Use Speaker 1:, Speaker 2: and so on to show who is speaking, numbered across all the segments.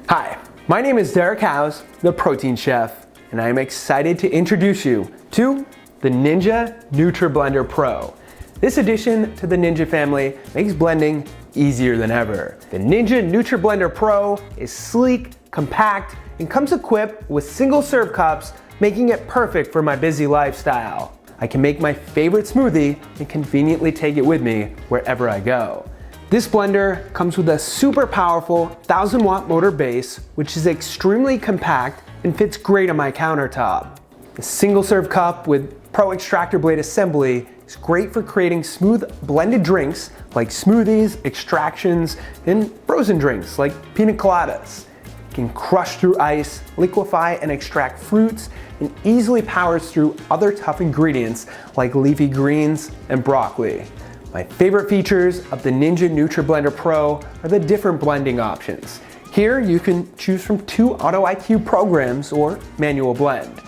Speaker 1: Hi, my name is Derek Howes, the Protein Chef, and I am excited to introduce you to the Ninja Nutri Pro. This addition to the Ninja family makes blending easier than ever. The Ninja Nutri Pro is sleek, compact, and comes equipped with single-serve cups, making it perfect for my busy lifestyle. I can make my favorite smoothie and conveniently take it with me wherever I go. This blender comes with a super powerful 1000-watt motor base, which is extremely compact and fits great on my countertop. The single-serve cup with Pro Extractor Blade assembly is great for creating smooth blended drinks like smoothies, extractions, and frozen drinks like pina coladas. It can crush through ice, liquefy and extract fruits, and easily powers through other tough ingredients like leafy greens and broccoli. My favorite features of the Ninja Nutri Pro are the different blending options. Here you can choose from 2 Auto IQ programs or manual blend.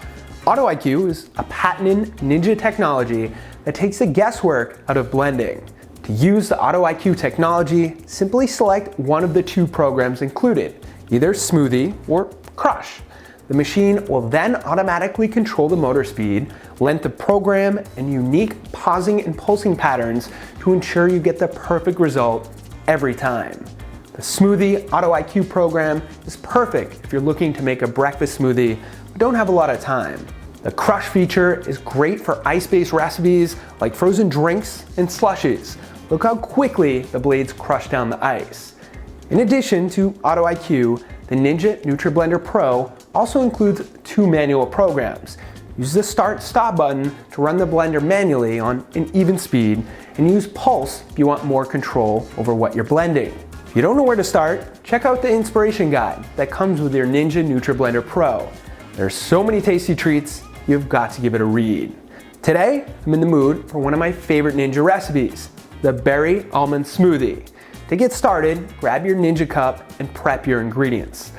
Speaker 1: Auto IQ is a patented Ninja technology that takes the guesswork out of blending. To use the Auto IQ technology, simply select one of the 2 programs included, either Smoothie or Crush. The machine will then automatically control the motor speed, length of program, and unique pausing and pulsing patterns to ensure you get the perfect result every time. The Smoothie Auto IQ program is perfect if you're looking to make a breakfast smoothie but don't have a lot of time. The Crush feature is great for ice-based recipes like frozen drinks and slushies. Look how quickly the blades crush down the ice. In addition to Auto IQ, the Ninja Nutri Pro also includes 2 manual programs. Use the Start-Stop button to run the blender manually on an even speed, and use Pulse if you want more control over what you're blending. If you don't know where to start, check out the inspiration guide that comes with your Ninja Nutri Pro. There are so many tasty treats, you've got to give it a read. Today, I'm in the mood for one of my favorite Ninja recipes, the Berry Almond Smoothie. To get started, grab your Ninja cup and prep your ingredients.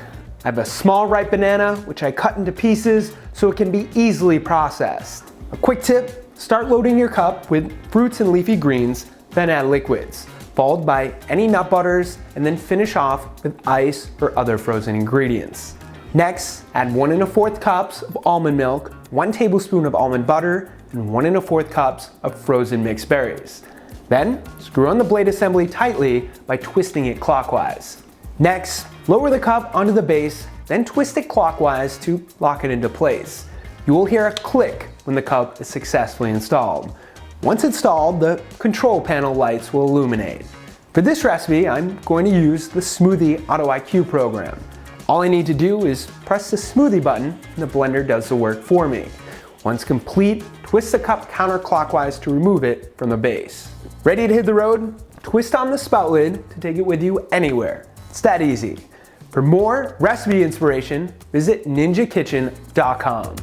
Speaker 1: I have a small ripe banana, which I cut into pieces so it can be easily processed. A quick tip, start loading your cup with fruits and leafy greens, then add liquids, followed by any nut butters, and then finish off with ice or other frozen ingredients. Next, add 1 1/4 cups of almond milk, 1 tablespoon of almond butter, and 1 1/4 cups of frozen mixed berries. Then, screw on the blade assembly tightly by twisting it clockwise. Next, lower the cup onto the base, then twist it clockwise to lock it into place. You will hear a click when the cup is successfully installed. Once installed, the control panel lights will illuminate. For this recipe, I'm going to use the Smoothie Auto IQ program. All I need to do is press the Smoothie button and the blender does the work for me. Once complete, twist the cup counterclockwise to remove it from the base. Ready to hit the road? Twist on the spout lid to take it with you anywhere. It's that easy. For more recipe inspiration, visit ninjakitchen.com.